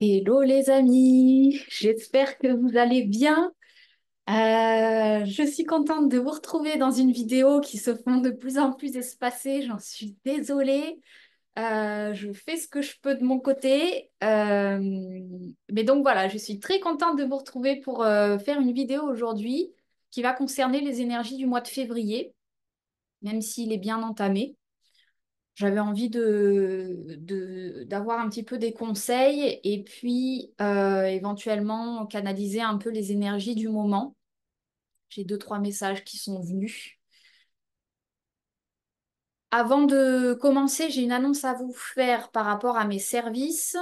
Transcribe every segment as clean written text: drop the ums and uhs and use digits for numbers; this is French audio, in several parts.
Hello les amis, j'espère que vous allez bien. Je suis contente de vous retrouver dans une vidéo qui se font de plus en plus espacées. J'en suis désolée. Je fais ce que je peux de mon côté. Mais donc voilà, je suis très contente de vous retrouver pour faire une vidéo aujourd'hui qui va concerner les énergies du mois de février, même s'il est bien entamé. J'avais envie d'avoir un petit peu des conseils et puis éventuellement canaliser un peu les énergies du moment. J'ai deux, trois messages qui sont venus. Avant de commencer, j'ai une annonce à vous faire par rapport à mes services.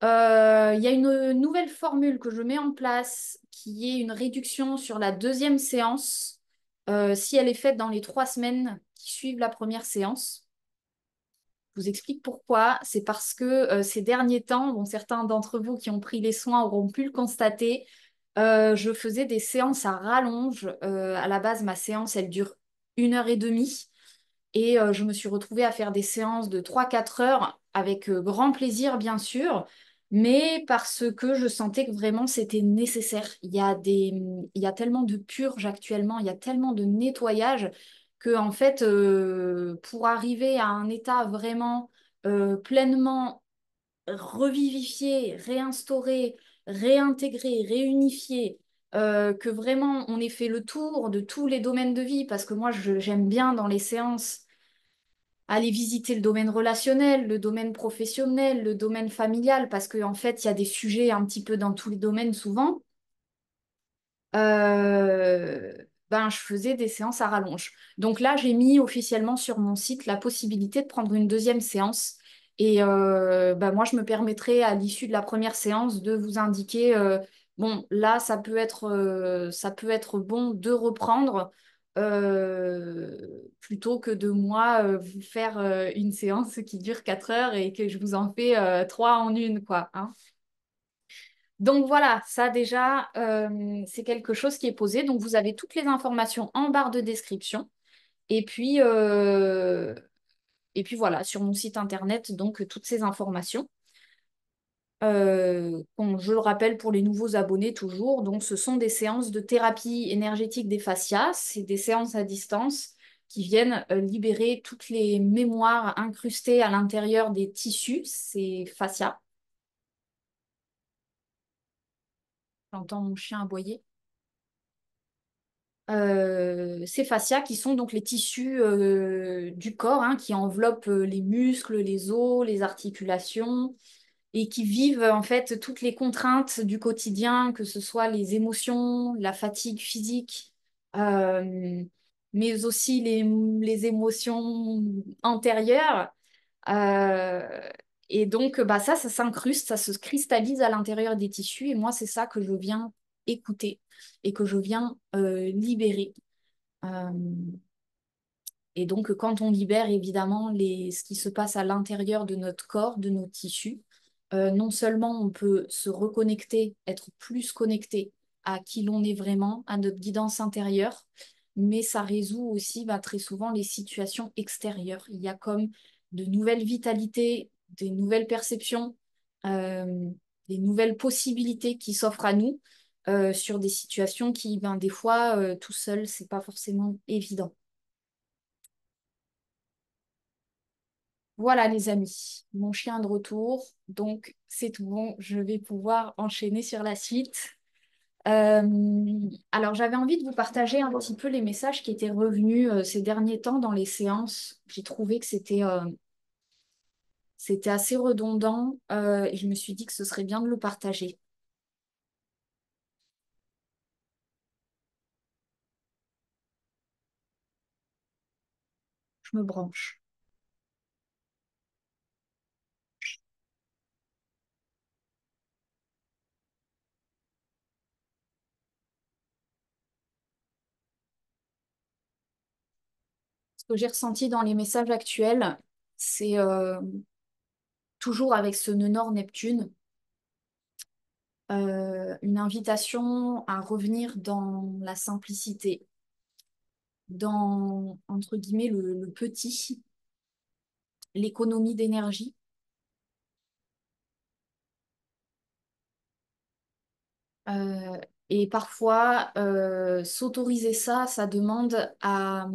Il y a une nouvelle formule que je mets en place qui est une réduction sur la deuxième séance si elle est faite dans les 3 semaines qui suivent la première séance. Je vous explique pourquoi. C'est parce que ces derniers temps, bon, certains d'entre vous qui ont pris les soins auront pu le constater, je faisais des séances à rallonge. À la base, ma séance, elle dure 1 heure et demie. Et je me suis retrouvée à faire des séances de 3 4 heures avec grand plaisir, bien sûr, mais parce que je sentais que vraiment c'était nécessaire. Il y a tellement de purges actuellement, il y a tellement de nettoyage que, en fait, pour arriver à un état vraiment pleinement revivifié, réinstauré, réintégré, réunifié, que vraiment on ait fait le tour de tous les domaines de vie, parce que moi j'aime bien dans les séances aller visiter le domaine relationnel, le domaine professionnel, le domaine familial, parce qu'en fait, il y a des sujets un petit peu dans tous les domaines souvent. Euh, ben, je faisais des séances à rallonge. Donc là, j'ai mis officiellement sur mon site la possibilité de prendre une deuxième séance. Et ben, moi, je me permettrai à l'issue de la première séance de vous indiquer, bon, là, ça peut être bon de reprendre plutôt que de moi vous faire une séance qui dure 4 heures et que je vous en fais trois en une, quoi, hein. Donc voilà, ça déjà, c'est quelque chose qui est posé. Donc vous avez toutes les informations en barre de description. Et puis, euh, et puis voilà, sur mon site internet, donc toutes ces informations. Je le rappelle pour les nouveaux abonnés toujours, donc ce sont des séances de thérapie énergétique des fascias. C'est des séances à distance qui viennent libérer toutes les mémoires incrustées à l'intérieur des tissus, ces fascias. J'entends mon chien aboyer. Ces fascias qui sont donc les tissus du corps, hein, qui enveloppent les muscles, les os, les articulations et qui vivent en fait toutes les contraintes du quotidien, que ce soit les émotions, la fatigue physique, euh, mais aussi les émotions antérieures. Euh, et donc, bah, ça s'incruste, ça se cristallise à l'intérieur des tissus. Et moi, c'est ça que je viens écouter et que je viens libérer. Euh, et donc, quand on libère évidemment ce qui se passe à l'intérieur de notre corps, de nos tissus, non seulement on peut se reconnecter, être plus connecté à qui l'on est vraiment, à notre guidance intérieure, mais ça résout aussi bah, très souvent les situations extérieures. Il y a comme de nouvelles vitalités, des nouvelles perceptions, euh, des nouvelles possibilités qui s'offrent à nous sur des situations qui, ben, des fois, tout seul, c'est pas forcément évident. Voilà les amis, mon chien de retour, donc c'est tout bon, je vais pouvoir enchaîner sur la suite. Alors j'avais envie de vous partager un petit peu les messages qui étaient revenus ces derniers temps dans les séances. J'ai trouvé que c'était assez redondant et je me suis dit que ce serait bien de le partager. Je me branche. Ce que j'ai ressenti dans les messages actuels, c'est toujours avec ce nœud nord-Neptune, une invitation à revenir dans la simplicité dans, entre guillemets, le petit, l'économie d'énergie, Euh, et parfois, s'autoriser ça, ça demande à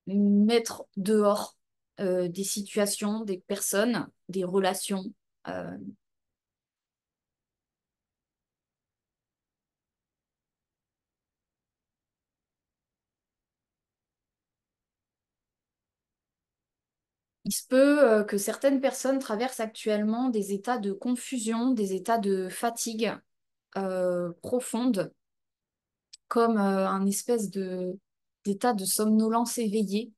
mettre dehors des situations, des personnes, des relations. Euh, il se peut que certaines personnes traversent actuellement des états de confusion, des états de fatigue profonde, comme un espèce de d'état de somnolence éveillée.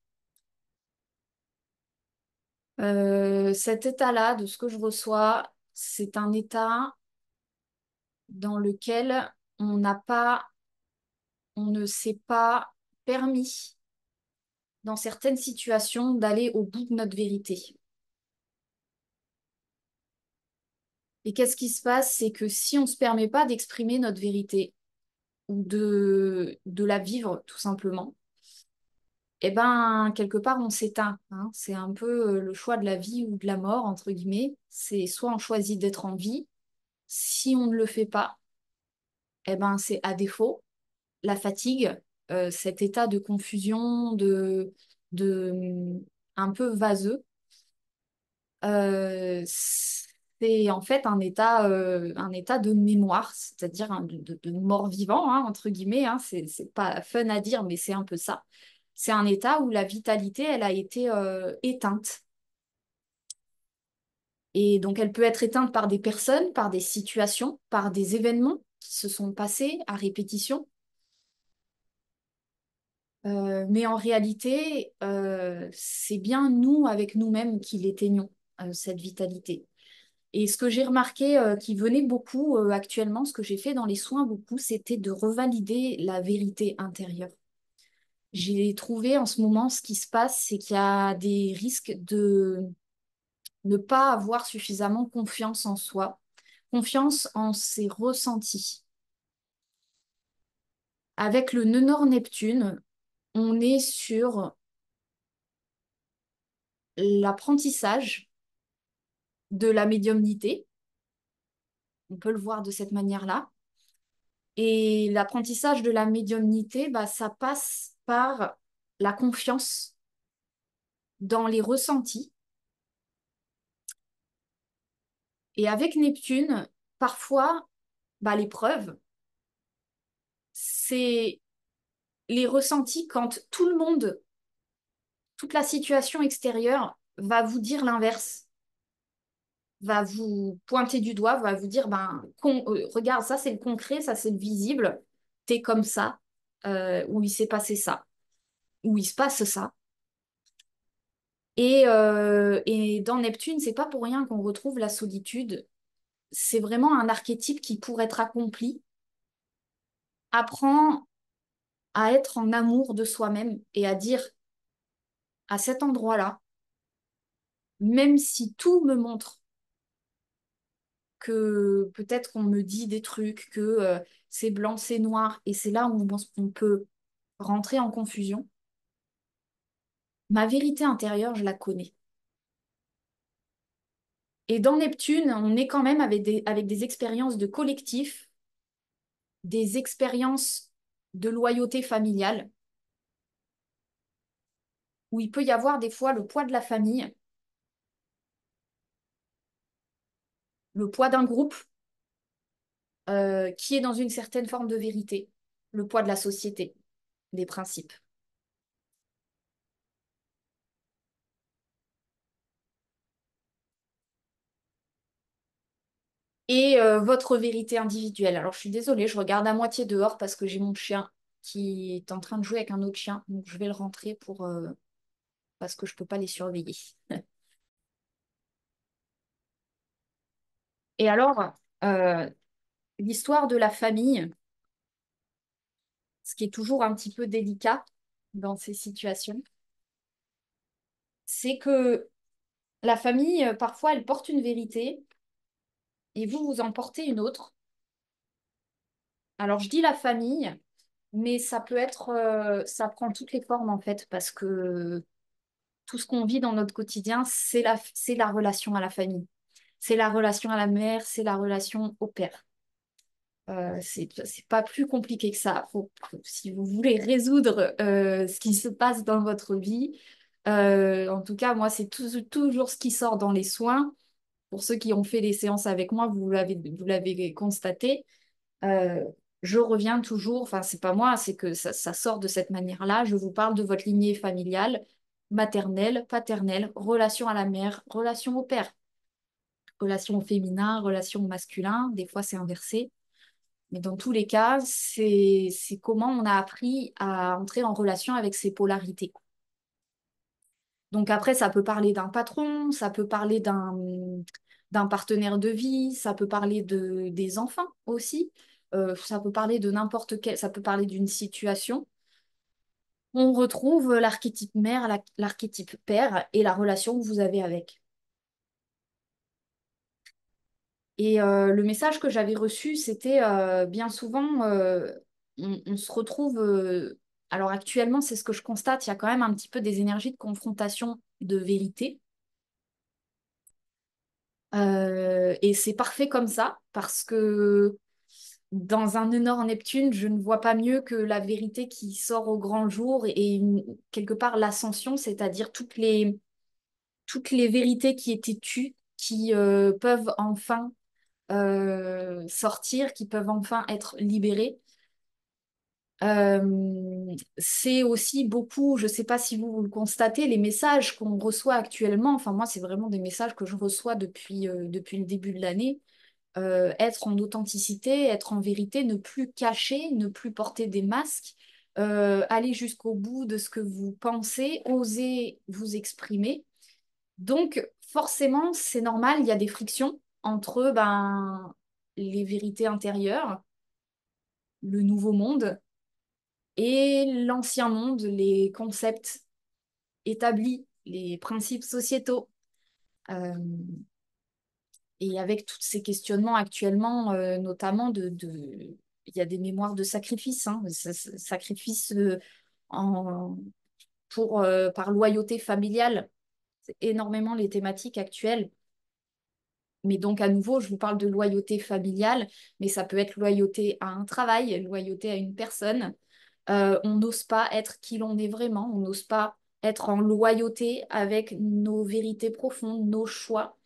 Cet état-là, de ce que je reçois, c'est un état dans lequel on n'a pas, on ne s'est pas permis, dans certaines situations, d'aller au bout de notre vérité. Et qu'est-ce qui se passe? C'est que si on ne se permet pas d'exprimer notre vérité ou de la vivre, tout simplement, eh ben, quelque part, on s'éteint, hein. C'est un peu le choix de la vie ou de la mort, entre guillemets. C'est soit on choisit d'être en vie, si on ne le fait pas, eh ben, c'est à défaut la fatigue, cet état de confusion, de un peu vaseux, c'est en fait un état de mémoire, c'est-à-dire de mort-vivant, hein, entre guillemets, hein. C'est pas fun à dire, mais c'est un peu ça. C'est un état où la vitalité, elle a été éteinte. Et donc, elle peut être éteinte par des personnes, par des situations, par des événements qui se sont passés à répétition. Mais en réalité, c'est bien nous, avec nous-mêmes, qui l'éteignons, cette vitalité. Et ce que j'ai remarqué qui venait beaucoup actuellement, ce que j'ai fait dans les soins beaucoup, c'était de revalider la vérité intérieure. J'ai trouvé en ce moment, ce qui se passe, c'est qu'il y a des risques de ne pas avoir suffisamment confiance en soi, confiance en ses ressentis. Avec le nœud Nord-Neptune, on est sur l'apprentissage de la médiumnité. On peut le voir de cette manière-là. Et l'apprentissage de la médiumnité, bah, ça passe par la confiance dans les ressentis. Et avec Neptune, parfois, bah, l'épreuve, c'est les ressentis quand tout le monde, toute la situation extérieure va vous dire l'inverse, va vous pointer du doigt, va vous dire, ben, regarde, ça c'est le concret, ça c'est le visible, t'es comme ça, ou il s'est passé ça, ou il se passe ça. Et dans Neptune, c'est pas pour rien qu'on retrouve la solitude. C'est vraiment un archétype qui, pour être accompli, apprend à être en amour de soi-même et à dire à cet endroit-là, même si tout me montre que peut-être qu'on me dit des trucs, que c'est blanc, c'est noir, et c'est là où on peut rentrer en confusion, ma vérité intérieure, je la connais. Et dans Neptune, on est quand même avec des expériences de collectif, des expériences de loyauté familiale, où il peut y avoir des fois le poids de la famille, le poids d'un groupe qui est dans une certaine forme de vérité, le poids de la société, des principes. Et votre vérité individuelle. Alors, je suis désolée, je regarde à moitié dehors parce que j'ai mon chien qui est en train de jouer avec un autre chien. Donc, je vais le rentrer parce que je ne peux pas les surveiller. Et alors, euh, l'histoire de la famille, ce qui est toujours un petit peu délicat dans ces situations, c'est que la famille, parfois, elle porte une vérité et vous, vous en portez une autre. Alors, je dis la famille, mais ça peut être, ça prend toutes les formes en fait, parce que tout ce qu'on vit dans notre quotidien, c'est la relation à la famille. C'est la relation à la mère, c'est la relation au père. C'est pas plus compliqué que ça. Si vous voulez résoudre ce qui se passe dans votre vie, en tout cas, moi, c'est toujours ce qui sort dans les soins. Pour ceux qui ont fait les séances avec moi, vous l'avez constaté. Euh, je reviens toujours, enfin, c'est pas moi, c'est que ça sort de cette manière-là. Je vous parle de votre lignée familiale, maternelle, paternelle, relation à la mère, relation au père, relation au féminin, relation au masculin. Des fois, c'est inversé. Mais dans tous les cas, c'est comment on a appris à entrer en relation avec ces polarités. Donc après, ça peut parler d'un patron, ça peut parler d'un partenaire de vie, ça peut parler des enfants aussi, ça peut parler de n'importe quel, ça peut parler d'une situation. On retrouve l'archétype mère, l'archétype père et la relation que vous avez avec. Et le message que j'avais reçu, c'était bien souvent, on se retrouve, alors actuellement, c'est ce que je constate, il y a quand même un petit peu des énergies de confrontation de vérité. Et c'est parfait comme ça, parce que dans un énorme Neptune, je ne vois pas mieux que la vérité qui sort au grand jour et quelque part l'ascension, c'est-à-dire toutes les vérités qui étaient tues, qui peuvent enfin sortir, qui peuvent enfin être libérées. C'est aussi beaucoup, je ne sais pas si vous le constatez, les messages qu'on reçoit actuellement. Enfin, moi, c'est vraiment des messages que je reçois depuis le début de l'année. Être en authenticité, être en vérité, ne plus cacher, ne plus porter des masques, aller jusqu'au bout de ce que vous pensez, oser vous exprimer. Donc, forcément, c'est normal, il y a des frictions entre ben, les vérités intérieures, le nouveau monde et l'ancien monde, les concepts établis, les principes sociétaux. Euh, et avec tous ces questionnements actuellement, notamment il y a des mémoires de sacrifice, hein, sacrifice en, par loyauté familiale. C'est énormément les thématiques actuelles. Mais donc, à nouveau, je vous parle de loyauté familiale, mais ça peut être loyauté à un travail, loyauté à une personne. On n'ose pas être qui l'on est vraiment, on n'ose pas être en loyauté avec nos vérités profondes, nos choix,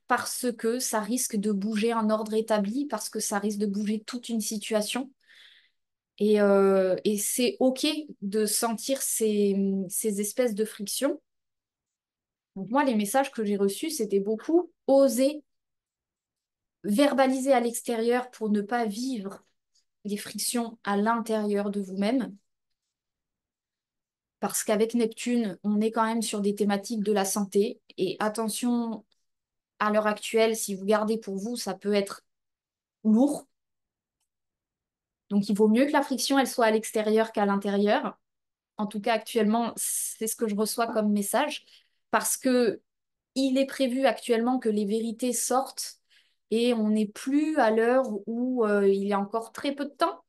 parce que ça risque de bouger un ordre établi, parce que ça risque de bouger toute une situation. Et c'est OK de sentir ces espèces de frictions. Donc moi, les messages que j'ai reçus, c'était beaucoup oser verbaliser à l'extérieur pour ne pas vivre les frictions à l'intérieur de vous-même. Parce qu'avec Neptune, on est quand même sur des thématiques de la santé. Et attention, à l'heure actuelle, si vous gardez pour vous, ça peut être lourd. Donc il vaut mieux que la friction, elle soit à l'extérieur qu'à l'intérieur. En tout cas, actuellement, c'est ce que je reçois comme message. Parce que il est prévu actuellement que les vérités sortent et on n'est plus à l'heure où il y a encore très peu de temps.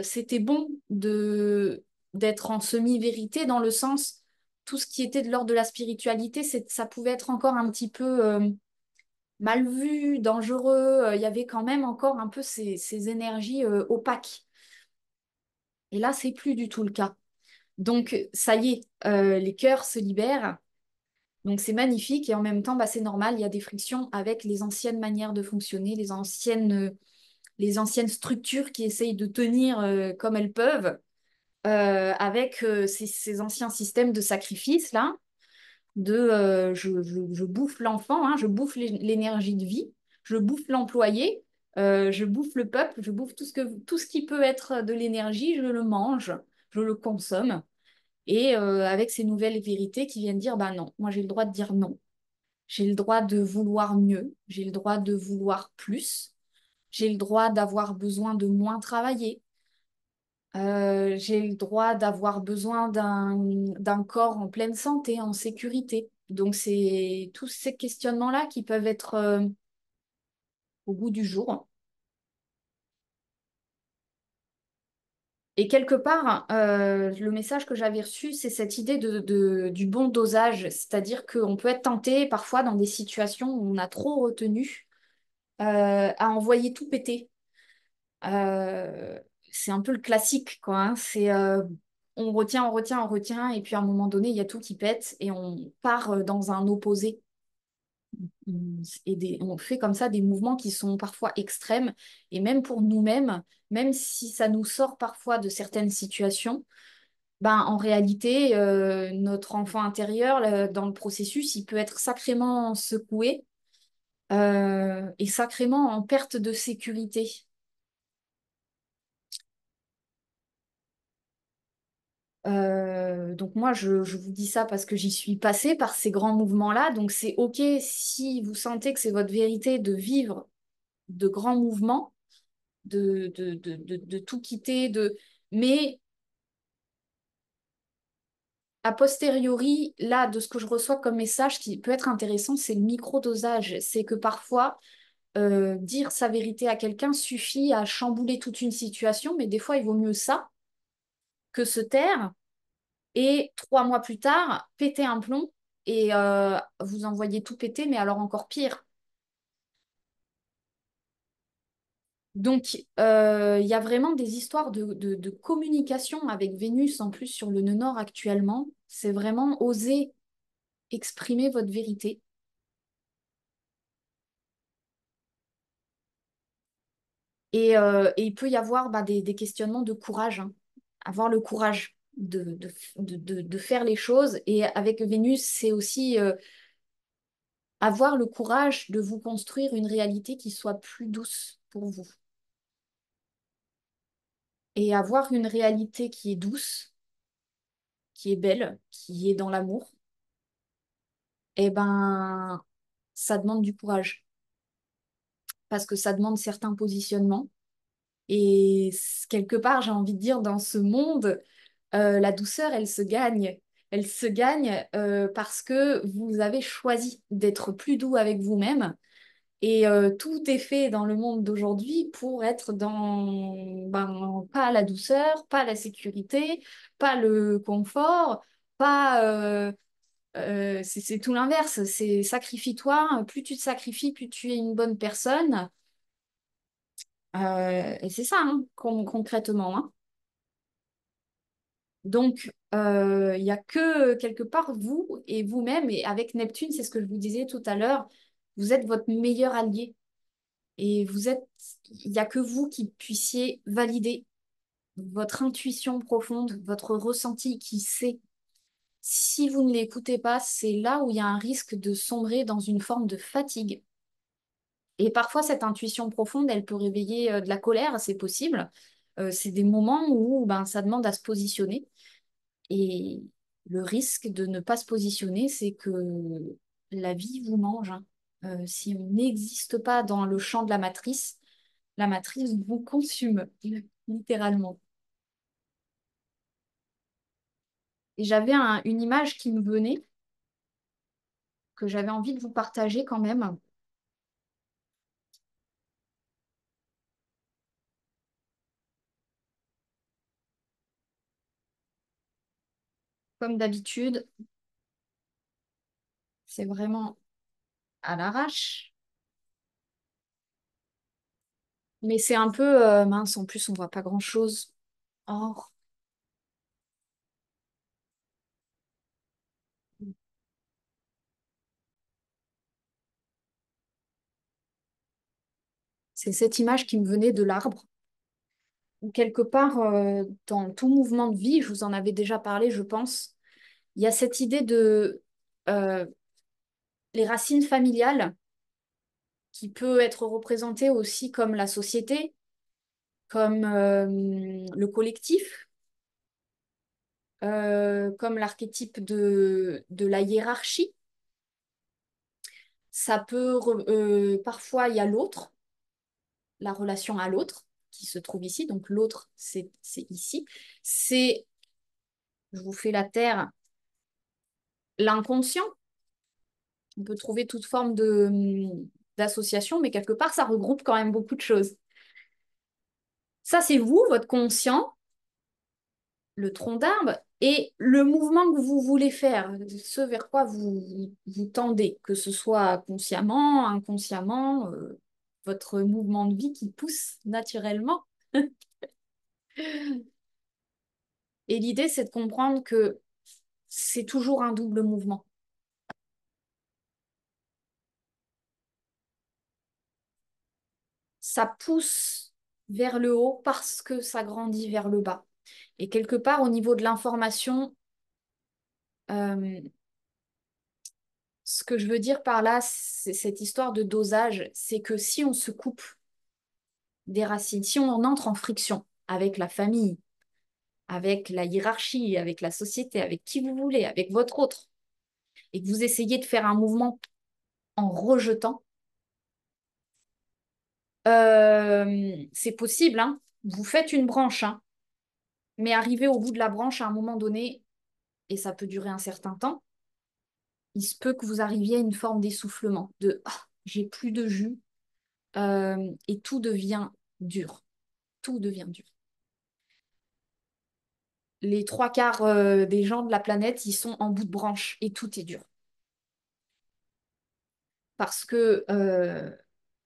C'était bon d'être en semi-vérité dans le sens, tout ce qui était de l'ordre de la spiritualité, ça pouvait être encore un petit peu mal vu, dangereux. Il y avait quand même encore un peu ces énergies opaques. Et là, c'est plus du tout le cas. Donc, ça y est, les cœurs se libèrent. Donc, c'est magnifique et en même temps, bah, c'est normal, il y a des frictions avec les anciennes manières de fonctionner, les anciennes structures qui essayent de tenir comme elles peuvent avec ces anciens systèmes de sacrifice là, je bouffe l'enfant, hein, je bouffe l'énergie de vie, je bouffe l'employé, je bouffe le peuple, je bouffe tout ce qui peut être de l'énergie, je le mange, je le consomme. Et avec ces nouvelles vérités qui viennent dire, bah non, moi j'ai le droit de dire non. J'ai le droit de vouloir mieux, j'ai le droit de vouloir plus, j'ai le droit d'avoir besoin de moins travailler, j'ai le droit d'avoir besoin d'un corps en pleine santé, en sécurité. Donc, c'est tous ces questionnements-là qui peuvent être au goût du jour. Et quelque part, le message que j'avais reçu, c'est cette idée du bon dosage. C'est-à-dire qu'on peut être tenté parfois dans des situations où on a trop retenu à envoyer tout péter. Euh, c'est un peu le classique, quoi, hein. C'est on retient, on retient, on retient, et puis à un moment donné, il y a tout qui pète et on part dans un opposé. On fait comme ça des mouvements qui sont parfois extrêmes, et même pour nous-mêmes, même si ça nous sort parfois de certaines situations, ben, en réalité, notre enfant intérieur, dans le processus, il peut être sacrément secoué et sacrément en perte de sécurité. Donc moi, je vous dis ça parce que j'y suis passée par ces grands mouvements-là. Donc c'est OK si vous sentez que c'est votre vérité de vivre de grands mouvements, de tout quitter, mais a posteriori, là, de ce que je reçois comme message qui peut être intéressant, c'est le microdosage. C'est que parfois, dire sa vérité à quelqu'un suffit à chambouler toute une situation, mais des fois, il vaut mieux ça que se taire et 3 mois plus tard, péter un plomb et vous envoyer tout péter, mais alors encore pire. Donc, il y a vraiment des histoires de communication avec Vénus en plus sur le nœud nord actuellement. C'est vraiment oser exprimer votre vérité. Et il peut y avoir bah, des questionnements de courage, hein. Avoir le courage de faire les choses. Et avec Vénus, c'est aussi avoir le courage de vous construire une réalité qui soit plus douce pour vous. Et avoir une réalité qui est douce, qui est belle, qui est dans l'amour, eh ben, ça demande du courage. Parce que ça demande certains positionnements. Et quelque part, j'ai envie de dire, dans ce monde, la douceur, elle se gagne. Elle se gagne parce que vous avez choisi d'être plus doux avec vous-même. Et tout est fait dans le monde d'aujourd'hui pour être dans, ben, pas la douceur, pas la sécurité, pas le confort, pas... c'est tout l'inverse. C'est sacrifie-toi. Plus tu te sacrifies, plus tu es une bonne personne. Et c'est ça, hein, concrètement, hein. Donc, il n'y a que quelque part vous et vous-même, et avec Neptune, c'est ce que je vous disais tout à l'heure, vous êtes votre meilleur allié. Et il n'y a que vous qui puissiez valider votre intuition profonde, votre ressenti qui sait. Si vous ne l'écoutez pas, c'est là où il y a un risque de sombrer dans une forme de fatigue. Et parfois, cette intuition profonde, elle peut réveiller de la colère, c'est possible. C'est des moments où ben, ça demande à se positionner. Et le risque de ne pas se positionner, c'est que la vie vous mange, hein. Si on n'existe pas dans le champ de la matrice vous consume, littéralement. Et j'avais une image qui me venait, que j'avais envie de vous partager quand même. Comme d'habitude, c'est vraiment à l'arrache. Mais c'est un peu mince, en plus, on voit pas grand-chose. Or, c'est cette image qui me venait de l'arbre. Où quelque part, dans tout mouvement de vie, je vous en avais déjà parlé, je pense, il y a cette idée de euh, les racines familiales qui peut être représentée aussi comme la société, comme le collectif, comme l'archétype de la hiérarchie. Parfois, il y a l'autre, la relation à l'autre qui se trouve ici. Donc l'autre, c'est ici. C'est, je vous fais la terre, l'inconscient. On peut trouver toute forme d'association, mais quelque part, ça regroupe quand même beaucoup de choses. Ça, c'est vous, votre conscient, le tronc d'arbre, et le mouvement que vous voulez faire, ce vers quoi vous tendez, que ce soit consciemment, inconsciemment, votre mouvement de vie qui pousse naturellement. Et l'idée, c'est de comprendre que c'est toujours un double mouvement. Ça pousse vers le haut parce que ça grandit vers le bas. Et quelque part, au niveau de l'information, euh, ce que je veux dire par là, c'est cette histoire de dosage, c'est que si on se coupe des racines, si on entre en friction avec la famille, avec la hiérarchie, avec la société, avec qui vous voulez, avec votre autre, et que vous essayez de faire un mouvement en rejetant, c'est possible, hein. Vous faites une branche, hein, mais arrivé au bout de la branche à un moment donné, et ça peut durer un certain temps, il se peut que vous arriviez à une forme d'essoufflement, de ah, j'ai plus de jus, et tout devient dur. Tout devient dur. Les trois quarts des gens de la planète, ils sont en bout de branche et tout est dur. Parce que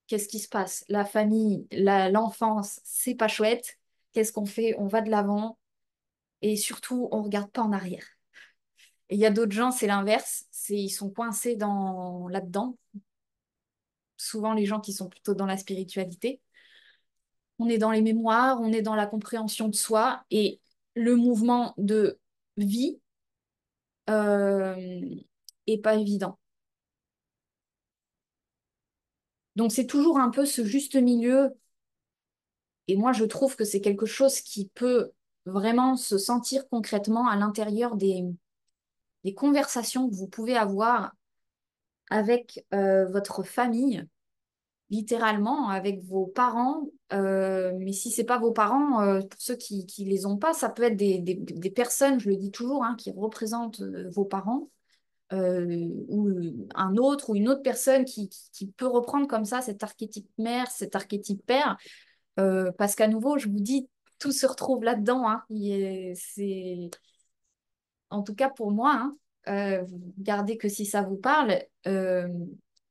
qu'est-ce qui se passe? La famille, l'enfance, c'est pas chouette. Qu'est-ce qu'on fait? On va de l'avant et surtout, on regarde pas en arrière. Et il y a d'autres gens, c'est l'inverse. Ils sont coincés là-dedans. Souvent, les gens qui sont plutôt dans la spiritualité. On est dans les mémoires, on est dans la compréhension de soi et le mouvement de vie euh, est pas évident. Donc, c'est toujours un peu ce juste milieu. Et moi, je trouve que c'est quelque chose qui peut vraiment se sentir concrètement à l'intérieur des conversations que vous pouvez avoir avec votre famille, littéralement, avec vos parents. Mais si c'est pas vos parents, pour ceux qui les ont pas, ça peut être des personnes, je le dis toujours, hein, qui représentent vos parents. Ou un autre ou une autre personne qui peut reprendre comme ça cet archétype mère, cet archétype père, parce qu'à nouveau, je vous dis, tout se retrouve là-dedans, hein. C'est, en tout cas pour moi, hein, vous gardez que si ça vous parle,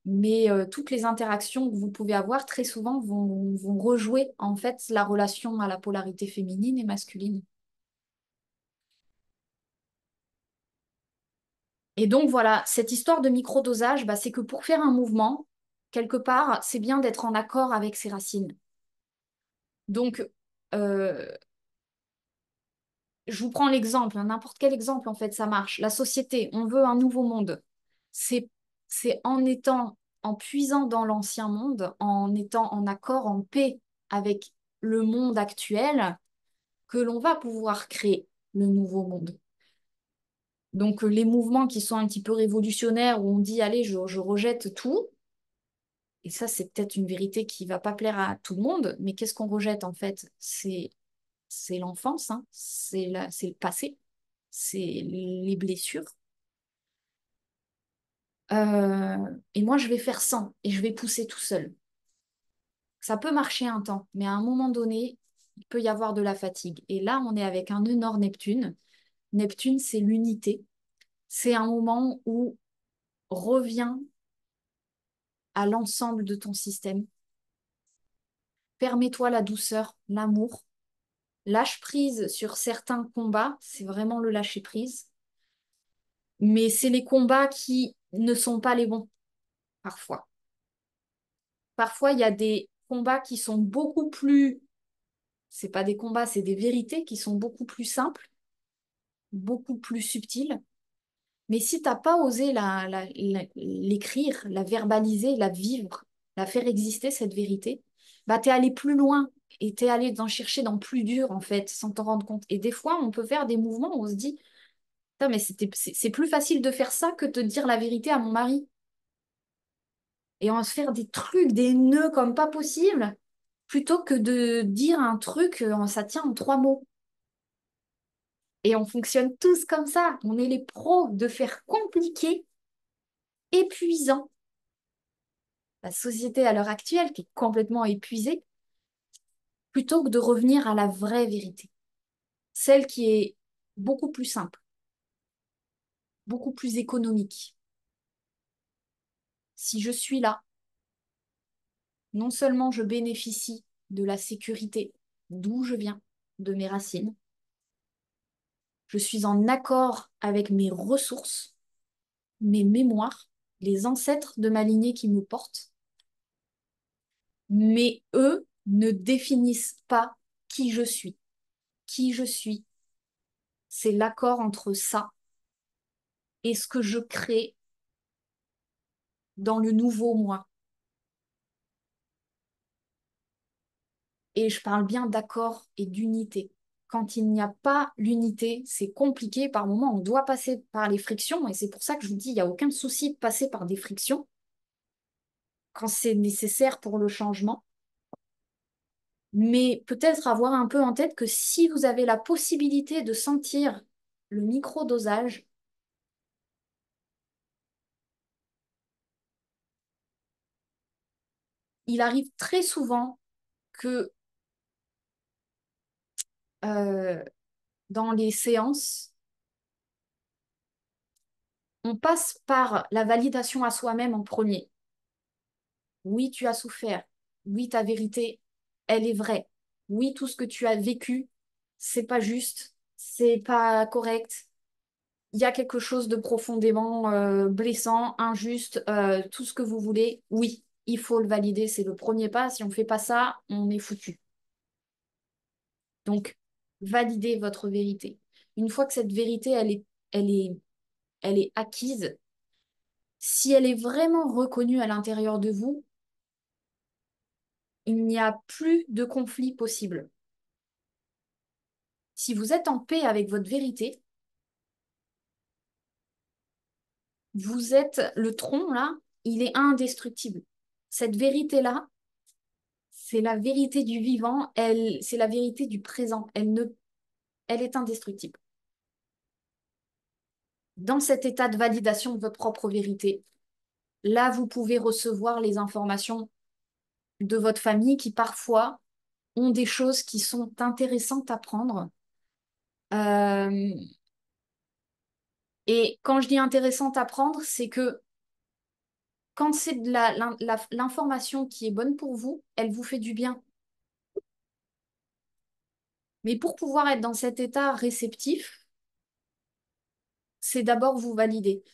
mais toutes les interactions que vous pouvez avoir très souvent vont rejouer en fait la relation à la polarité féminine et masculine. Et donc voilà, cette histoire de microdosage, bah, c'est que pour faire un mouvement, quelque part, c'est bien d'être en accord avec ses racines. Donc, euh, je vous prends l'exemple, hein, n'importe quel exemple en fait, ça marche. La société, on veut un nouveau monde. C'est, c'est en étant, en puisant dans l'ancien monde, en étant en accord, en paix avec le monde actuel, que l'on va pouvoir créer le nouveau monde. Donc les mouvements qui sont un petit peu révolutionnaires, où on dit, allez, je rejette tout, et ça c'est peut-être une vérité qui va pas plaire à tout le monde, mais qu'est-ce qu'on rejette en fait? C'est l'enfance, hein, c'est le passé, c'est les blessures. Et moi, je vais faire sans et je vais pousser tout seul. Ça peut marcher un temps, mais à un moment donné, il peut y avoir de la fatigue. Et là, on est avec un nœud nord-Neptune. Neptune, c'est l'unité. C'est un moment où reviens à l'ensemble de ton système. Permets-toi la douceur, l'amour. Lâche prise sur certains combats, c'est vraiment le lâcher prise. Mais c'est les combats qui ne sont pas les bons, parfois. Parfois, il y a des combats qui sont beaucoup plus, c'est pas des combats, c'est des vérités qui sont beaucoup plus simples, beaucoup plus subtiles. Mais si t'as pas osé l'écrire, la verbaliser, la vivre, la faire exister, cette vérité, bah t'es allé plus loin et t'es allé en chercher dans plus dur, en fait, sans t'en rendre compte. Et des fois, on peut faire des mouvements où on se dit, putain, mais c'est plus facile de faire ça que de dire la vérité à mon mari. Et on va se faire des trucs, des nœuds comme pas possible, plutôt que de dire un truc, ça tient en trois mots. Et on fonctionne tous comme ça. On est les pros de faire compliqué, épuisant. La société à l'heure actuelle qui est complètement épuisée, plutôt que de revenir à la vraie vérité. Celle qui est beaucoup plus simple, beaucoup plus économique. Si je suis là, non seulement je bénéficie de la sécurité, d'où je viens, de mes racines. Je suis en accord avec mes ressources, mes mémoires, les ancêtres de ma lignée qui me portent. Mais eux ne définissent pas qui je suis. Qui je suis, c'est l'accord entre ça et ce que je crée dans le nouveau moi. Et je parle bien d'accord et d'unité. Quand il n'y a pas l'unité, c'est compliqué. Par moments, on doit passer par les frictions. Et c'est pour ça que je vous dis, il n'y a aucun souci de passer par des frictions quand c'est nécessaire pour le changement. Mais peut-être avoir un peu en tête que si vous avez la possibilité de sentir le micro-dosage, il arrive très souvent que euh, dans les séances, on passe par la validation à soi-même en premier. Oui, tu as souffert. Oui, ta vérité, elle est vraie. Oui, tout ce que tu as vécu, c'est pas juste, c'est pas correct. Il y a quelque chose de profondément blessant, injuste, tout ce que vous voulez. Oui, il faut le valider, c'est le premier pas. Si on ne fait pas ça, on est foutu. Donc, validez votre vérité. Une fois que cette vérité, elle est, elle est acquise, si elle est vraiment reconnue à l'intérieur de vous, il n'y a plus de conflit possible. Si vous êtes en paix avec votre vérité, vous êtes le tronc là, il est indestructible. Cette vérité-là, c'est la vérité du vivant, c'est la vérité du présent. Elle est indestructible. Dans cet état de validation de votre propre vérité, là, vous pouvez recevoir les informations de votre famille qui parfois ont des choses qui sont intéressantes à prendre. Euh, et quand je dis intéressantes à prendre, c'est que quand c'est de l'information qui est bonne pour vous, elle vous fait du bien. Mais pour pouvoir être dans cet état réceptif, c'est d'abord vous valider.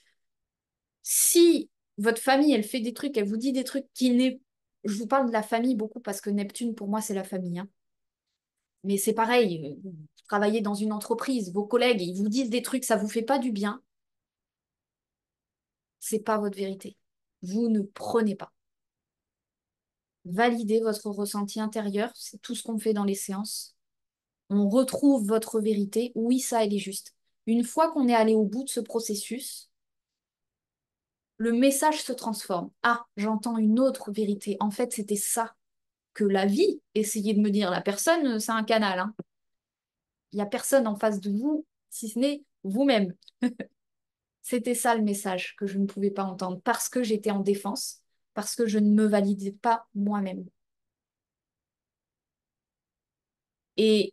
Si votre famille, elle fait des trucs, elle vous dit des trucs qui n'est... Je vous parle de la famille beaucoup parce que Neptune, pour moi, c'est la famille, hein. Mais c'est pareil, vous travaillez dans une entreprise, vos collègues, ils vous disent des trucs, ça vous fait pas du bien, c'est pas votre vérité. Vous ne prenez pas. Validez votre ressenti intérieur, c'est tout ce qu'on fait dans les séances. On retrouve votre vérité. Oui, ça, elle est juste. Une fois qu'on est allé au bout de ce processus, le message se transforme. Ah, j'entends une autre vérité. En fait, c'était ça que la vie essayait de me dire. La personne, c'est un canal, hein. Il n'y a personne en face de vous, si ce n'est vous-même. C'était ça le message que je ne pouvais pas entendre parce que j'étais en défense, parce que je ne me validais pas moi-même. Et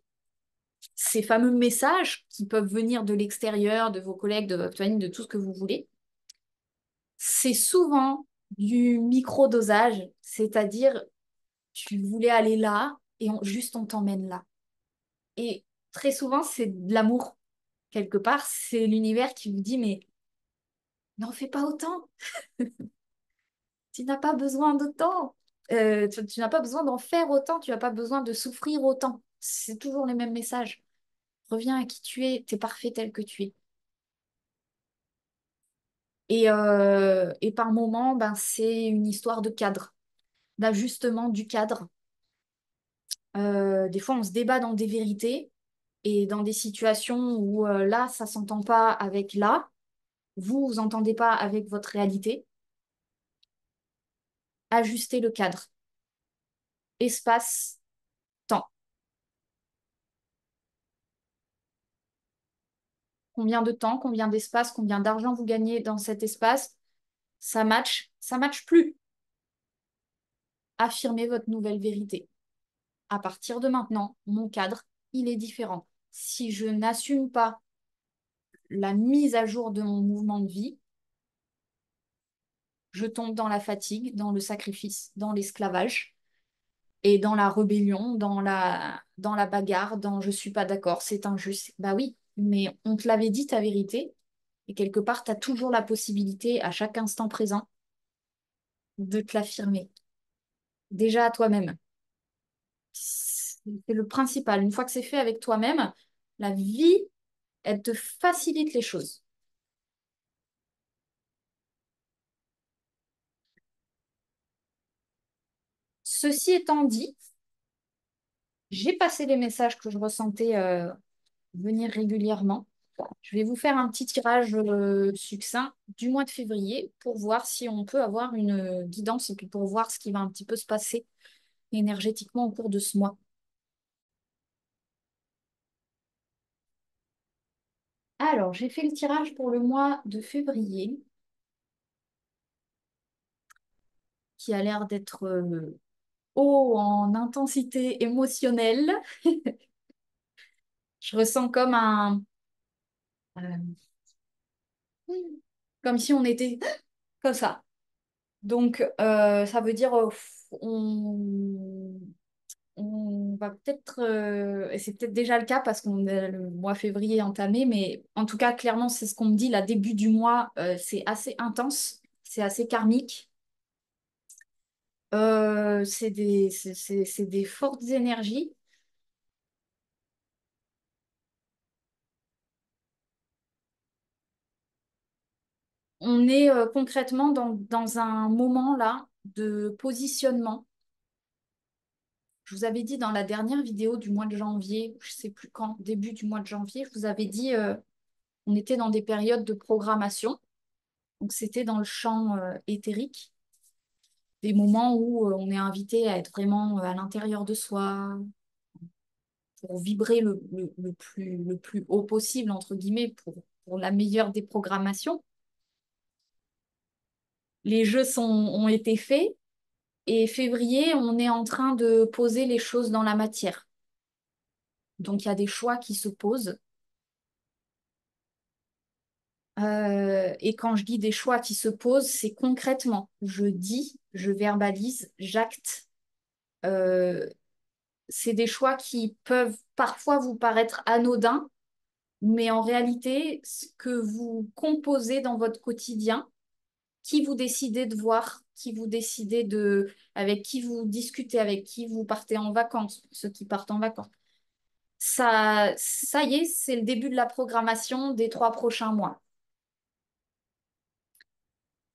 ces fameux messages qui peuvent venir de l'extérieur, de vos collègues, de votre famille, de tout ce que vous voulez, c'est souvent du micro-dosage, c'est-à-dire tu voulais aller là et juste on t'emmène là. Et très souvent, c'est de l'amour. Quelque part, c'est l'univers qui vous dit, mais n'en fais pas autant, tu n'as pas besoin d'autant. Tu n'as pas besoin d'en faire autant, tu n'as pas besoin de souffrir autant. C'est toujours les mêmes messages. Reviens à qui tu es, tu es parfait tel que tu es. Et par moment, ben, c'est une histoire de cadre, d'ajustement du cadre. Des fois, on se débat dans des vérités et dans des situations où là, ça s'entend pas avec là, vous entendez pas avec votre réalité. Ajustez le cadre. Espace, temps. Combien de temps, combien d'espace, combien d'argent vous gagnez dans cet espace, ça match plus. Affirmez votre nouvelle vérité. À partir de maintenant, mon cadre, il est différent. Si je n'assume pas la mise à jour de mon mouvement de vie, je tombe dans la fatigue, dans le sacrifice, dans l'esclavage. et dans la rébellion, dans la bagarre, dans je suis pas d'accord, c'est injuste. Bah oui, mais on te l'avait dit ta vérité, et quelque part, tu as toujours la possibilité, à chaque instant présent, de te l'affirmer. Déjà à toi-même. C'est le principal. Une fois que c'est fait avec toi-même, la vie, elle te facilite les choses. Ceci étant dit, j'ai passé les messages que je ressentais venir régulièrement. Je vais vous faire un petit tirage succinct du mois de février pour voir si on peut avoir une guidance et puis pour voir ce qui va un petit peu se passer énergétiquement au cours de ce mois. Alors, j'ai fait le tirage pour le mois de février qui a l'air d'être haut en intensité émotionnelle. Je ressens comme euh, comme si on était comme ça. Donc, ça veut dire on va peut-être, et c'est peut-être déjà le cas parce qu'on a le mois février entamé, mais en tout cas, clairement, c'est ce qu'on me dit, là, début du mois, c'est assez intense, c'est assez karmique. C'est des fortes énergies. On est concrètement dans un moment là de positionnement. Je vous avais dit dans la dernière vidéo du mois de janvier, je ne sais plus quand, début du mois de janvier, je vous avais dit on était dans des périodes de programmation. Donc c'était dans le champ éthérique, des moments où on est invité à être vraiment à l'intérieur de soi pour vibrer le plus haut possible, entre guillemets, pour la meilleure des programmations. Les jeux ont été faits. Et février, on est en train de poser les choses dans la matière. Donc, il y a des choix qui se posent. Et quand je dis des choix qui se posent, c'est concrètement. Je dis, je verbalise, j'acte. Euh, c'est des choix qui peuvent parfois vous paraître anodins, mais en réalité, ce que vous composez dans votre quotidien, qui vous décidez de voir, qui vous décidez avec qui vous discutez, avec qui vous partez en vacances, pour ceux qui partent en vacances. Ça y est, c'est le début de la programmation des 3 prochains mois.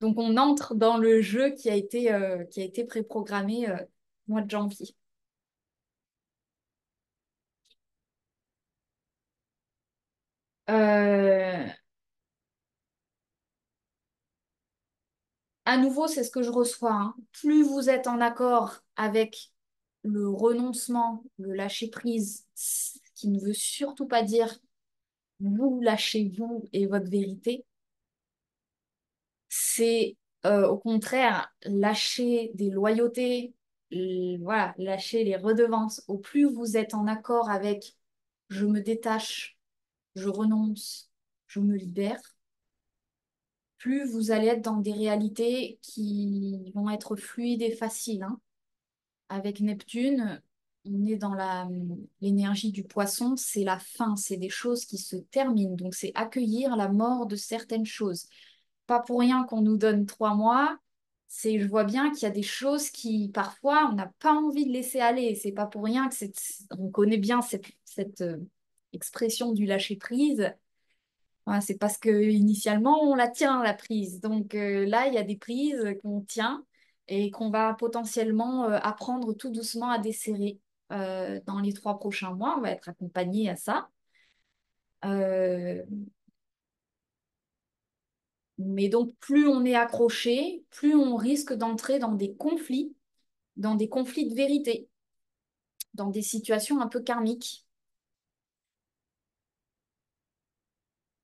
Donc on entre dans le jeu qui a été préprogrammé mois de janvier. Euh, à nouveau, c'est ce que je reçois, hein. Plus vous êtes en accord avec le renoncement, le lâcher-prise, ce qui ne veut surtout pas dire vous lâchez vous et votre vérité, c'est au contraire lâcher des loyautés, voilà, lâcher les redevances. Au plus vous êtes en accord avec je me détache, je renonce, je me libère, plus vous allez être dans des réalités qui vont être fluides et faciles, hein. Avec Neptune, on est dans l'énergie du poisson, c'est la fin, c'est des choses qui se terminent. Donc c'est accueillir la mort de certaines choses. Pas pour rien qu'on nous donne 3 mois. C'est, je vois bien qu'il y a des choses qui, parfois, on n'a pas envie de laisser aller. C'est pas pour rien que on connaît bien cette expression du lâcher prise. Voilà, c'est parce que initialement on la tient la prise. Donc là, il y a des prises qu'on tient et qu'on va potentiellement apprendre tout doucement à desserrer dans les 3 prochains mois. On va être accompagné à ça. Euh, mais donc plus on est accroché, plus on risque d'entrer dans des conflits de vérité, dans des situations un peu karmiques.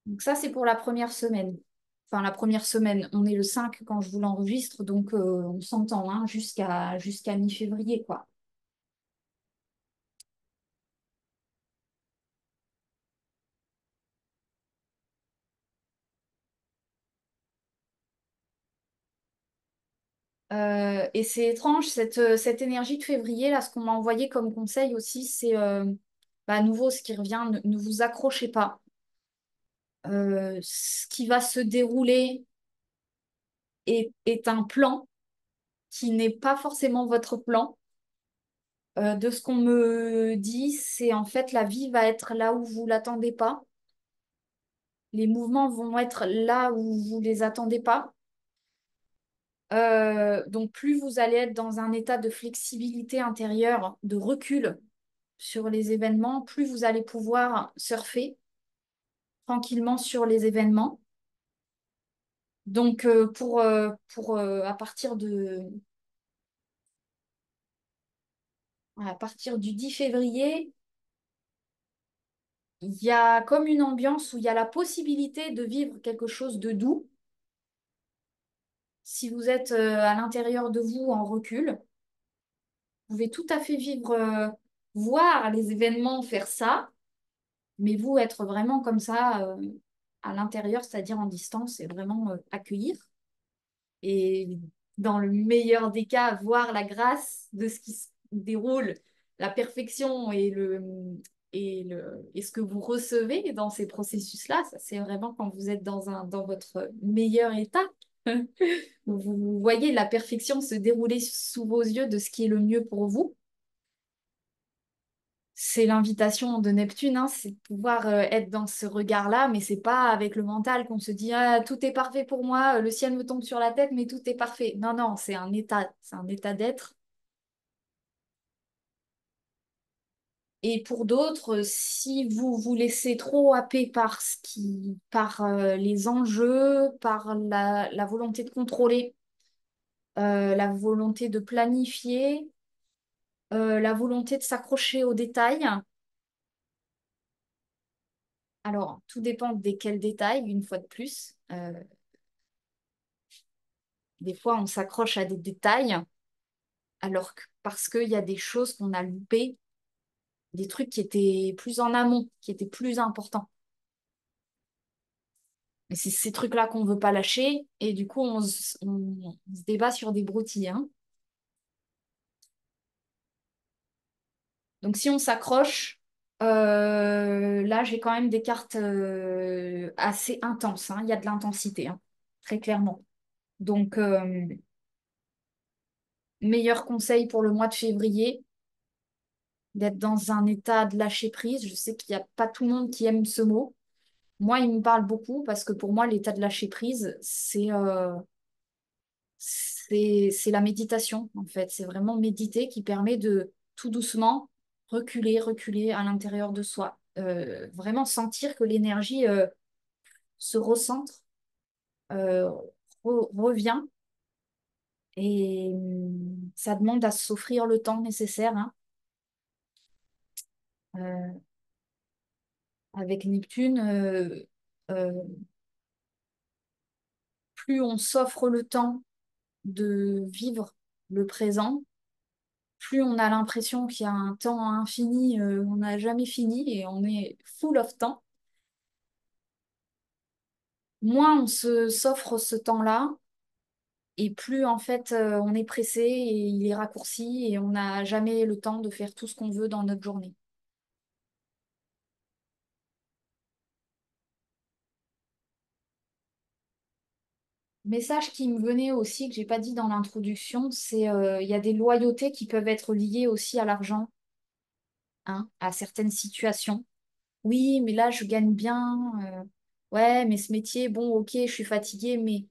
Donc ça, c'est pour la première semaine. Enfin, la première semaine, on est le 5 quand je vous l'enregistre, donc on s'entend hein, jusqu'à mi-février, quoi. Et c'est étrange, cette énergie de février, là, ce qu'on m'a envoyé comme conseil aussi, c'est bah, à nouveau ce qui revient, ne vous accrochez pas. Ce qui va se dérouler est un plan qui n'est pas forcément votre plan. De ce qu'on me dit, c'est en fait la vie va être là où vous l'attendez pas. Les mouvements vont être là où vous les attendez pas. Donc plus vous allez être dans un état de flexibilité intérieure, de recul sur les événements, plus vous allez pouvoir surfer tranquillement sur les événements. Donc à partir du 10 février, il y a comme une ambiance où il y a la possibilité de vivre quelque chose de doux. Si vous êtes à l'intérieur de vous en recul, vous pouvez tout à fait vivre, voir les événements faire ça, mais vous être vraiment comme ça à l'intérieur, c'est-à-dire en distance, et vraiment accueillir. Et dans le meilleur des cas, voir la grâce de ce qui se déroule, la perfection et ce que vous recevez dans ces processus-là, ça c'est vraiment quand vous êtes dans votre meilleur état. Vous voyez la perfection se dérouler sous vos yeux de ce qui est le mieux pour vous. C'est l'invitation de Neptune, hein, c'est de pouvoir être dans ce regard-là, mais c'est pas avec le mental qu'on se dit ah, tout est parfait pour moi, le ciel me tombe sur la tête, mais tout est parfait. Non, non, c'est un état d'être. Et pour d'autres, si vous vous laissez trop happer par les enjeux, par la volonté de contrôler, la volonté de planifier, la volonté de s'accrocher aux détails. Alors, tout dépend desquels détails, une fois de plus. Des fois, on s'accroche à des détails, parce qu'il y a des choses qu'on a loupées, des trucs qui étaient plus en amont, qui étaient plus importants. Et c'est ces trucs-là qu'on ne veut pas lâcher, et du coup, on se débat sur des broutilles, hein. Donc, si on s'accroche, là, j'ai quand même des cartes assez intenses, hein. Il y a de l'intensité, hein, très clairement. Donc, meilleur conseil pour le mois de février, d'être dans un état de lâcher prise. Je sais qu'il n'y a pas tout le monde qui aime ce mot. Moi, il me parle beaucoup parce que pour moi, l'état de lâcher prise, c'est la méditation, en fait. C'est vraiment méditer qui permet de tout doucement reculer, reculer à l'intérieur de soi. Vraiment sentir que l'énergie se recentre, euh, revient. Et ça demande à s'offrir le temps nécessaire, hein. Euh, avec Neptune, euh, plus on s'offre le temps de vivre le présent, plus on a l'impression qu'il y a un temps infini, on n'a jamais fini et on est full of temps. Moins on s'offre ce temps-là et plus en fait on est pressé et il est raccourci et on n'a jamais le temps de faire tout ce qu'on veut dans notre journée. Message qui me venait aussi, que j'ai pas dit dans l'introduction, c'est il y a des loyautés qui peuvent être liées aussi à l'argent, hein, à certaines situations. Oui, mais là, je gagne bien. Ouais, mais ce métier, bon, ok, je suis fatiguée, mais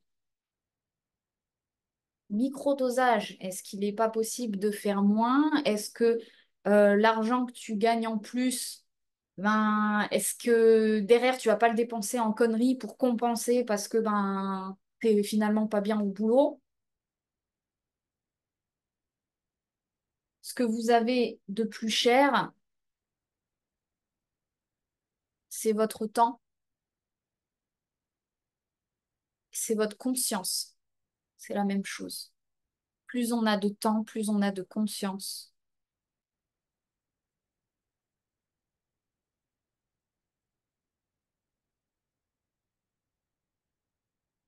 micro-dosage, est-ce qu'il n'est pas possible de faire moins? Est-ce que l'argent que tu gagnes en plus, ben, est-ce que derrière, tu vas pas le dépenser en conneries pour compenser parce que ben, t'es finalement pas bien au boulot? Ce que vous avez de plus cher, c'est votre temps, c'est votre conscience. C'est la même chose. Plus on a de temps, plus on a de conscience.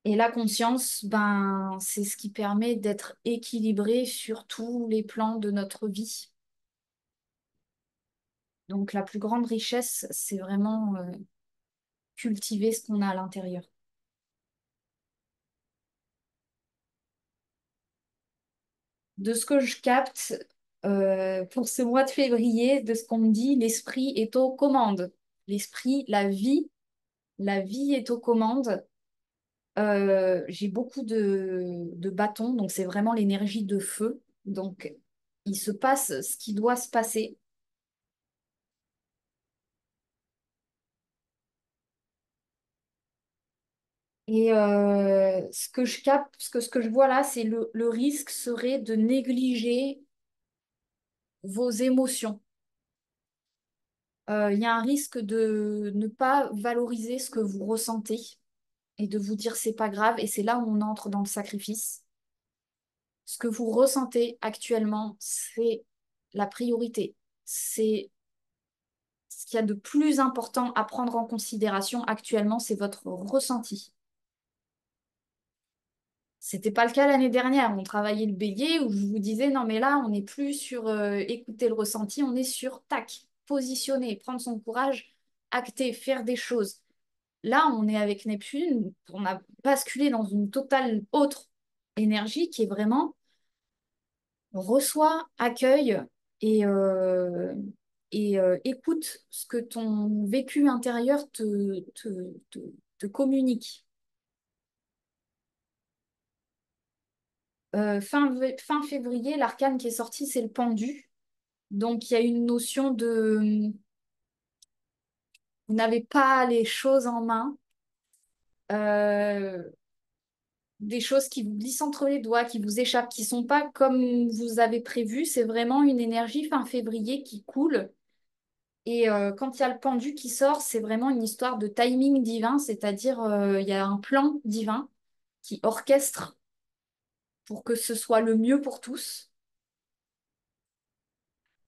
Et la conscience, ben, c'est ce qui permet d'être équilibré sur tous les plans de notre vie. Donc la plus grande richesse, c'est vraiment cultiver ce qu'on a à l'intérieur. De ce que je capte pour ce mois de février, de ce qu'on me dit, l'esprit est aux commandes. L'esprit, la vie est aux commandes. J'ai beaucoup de bâtons, donc c'est vraiment l'énergie de feu. Donc il se passe ce qui doit se passer. Et ce que je capte, ce que je vois là, c'est le risque serait de négliger vos émotions. Il y a un risque de ne pas valoriser ce que vous ressentez et de vous dire c'est pas grave. Et c'est là où on entre dans le sacrifice. Ce que vous ressentez actuellement, c'est la priorité. C'est ce qu'il y a de plus important à prendre en considération actuellement, c'est votre ressenti. C'était pas le cas l'année dernière. On travaillait le bélier où je vous disais non mais là on n'est plus sur écouter le ressenti, on est sur tac, positionner, prendre son courage, acter, faire des choses. Là on est avec Neptune, on a basculé dans une totale autre énergie qui est vraiment reçoit, accueille et, écoute ce que ton vécu intérieur te, te communique. Fin février, l'arcane qui est sorti, c'est le pendu. Donc, il y a une notion de vous n'avez pas les choses en main, euh, des choses qui vous glissent entre les doigts, qui vous échappent, qui sont pas comme vous avez prévu. C'est vraiment une énergie fin février qui coule. Et quand il y a le pendu qui sort, c'est vraiment une histoire de timing divin, c'est-à-dire il y a un plan divin qui orchestre pour que ce soit le mieux pour tous.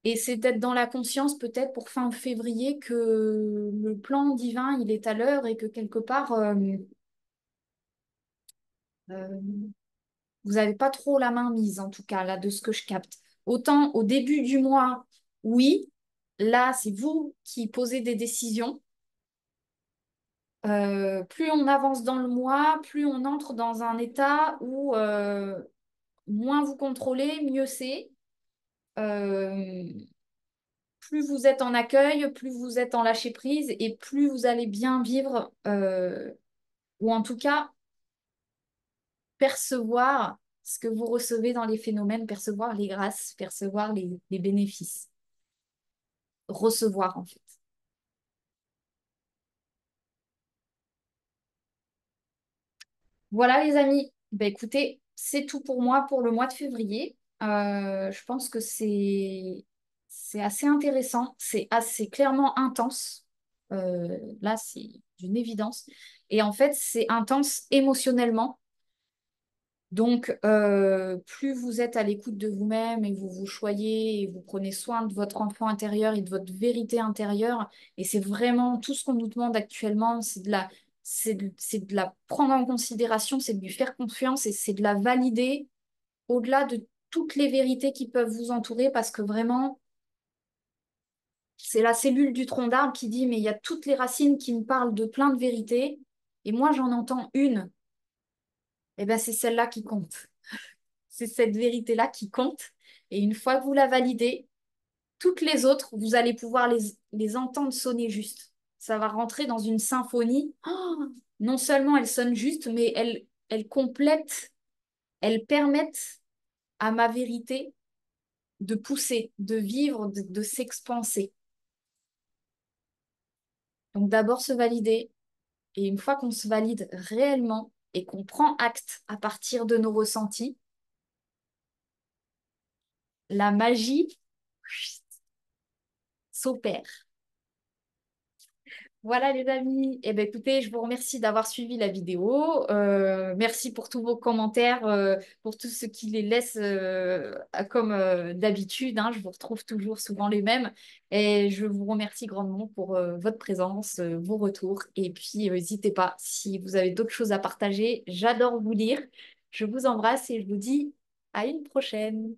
Et c'est d'être dans la conscience peut-être pour fin février que le plan divin, il est à l'heure et que quelque part, euh, vous n'avez pas trop la main mise, en tout cas, là, de ce que je capte. Autant au début du mois, oui, là, c'est vous qui posez des décisions. Plus on avance dans le mois, plus on entre dans un état où moins vous contrôlez, mieux c'est. Euh, Plus vous êtes en accueil, plus vous êtes en lâcher prise et plus vous allez bien vivre, ou en tout cas percevoir ce que vous recevez dans les phénomènes, percevoir les grâces, percevoir les bénéfices, recevoir en fait. Voilà les amis, ben, écoutez, c'est tout pour moi pour le mois de février. Je pense que c'est assez intéressant, c'est assez clairement intense. Là, c'est d'une évidence. Et en fait, c'est intense émotionnellement. Donc, plus vous êtes à l'écoute de vous-même et vous vous choyez et vous prenez soin de votre enfant intérieur et de votre vérité intérieure, et c'est vraiment tout ce qu'on nous demande actuellement, c'est de la prendre en considération, c'est de lui faire confiance et c'est de la valider au-delà de toutes les vérités qui peuvent vous entourer parce que vraiment, c'est la cellule du tronc d'arbre qui dit, mais il y a toutes les racines qui me parlent de plein de vérités et moi j'en entends une, et ben c'est celle-là qui compte. C'est cette vérité-là qui compte. Et une fois que vous la validez, toutes les autres, vous allez pouvoir les entendre sonner juste. Ça va rentrer dans une symphonie. Oh, non seulement elles sonnent juste, mais elles complètent, elles permettent à ma vérité de pousser, de vivre, de s'expanser. Donc d'abord se valider. Et une fois qu'on se valide réellement et qu'on prend acte à partir de nos ressentis, la magie s'opère. Voilà les amis. Eh ben, écoutez, je vous remercie d'avoir suivi la vidéo. Merci pour tous vos commentaires, pour tout ce qui les laisse comme d'habitude, hein. Je vous retrouve toujours souvent les mêmes. Et je vous remercie grandement pour votre présence, vos retours. Et puis, n'hésitez pas, si vous avez d'autres choses à partager, j'adore vous lire. Je vous embrasse et je vous dis à une prochaine.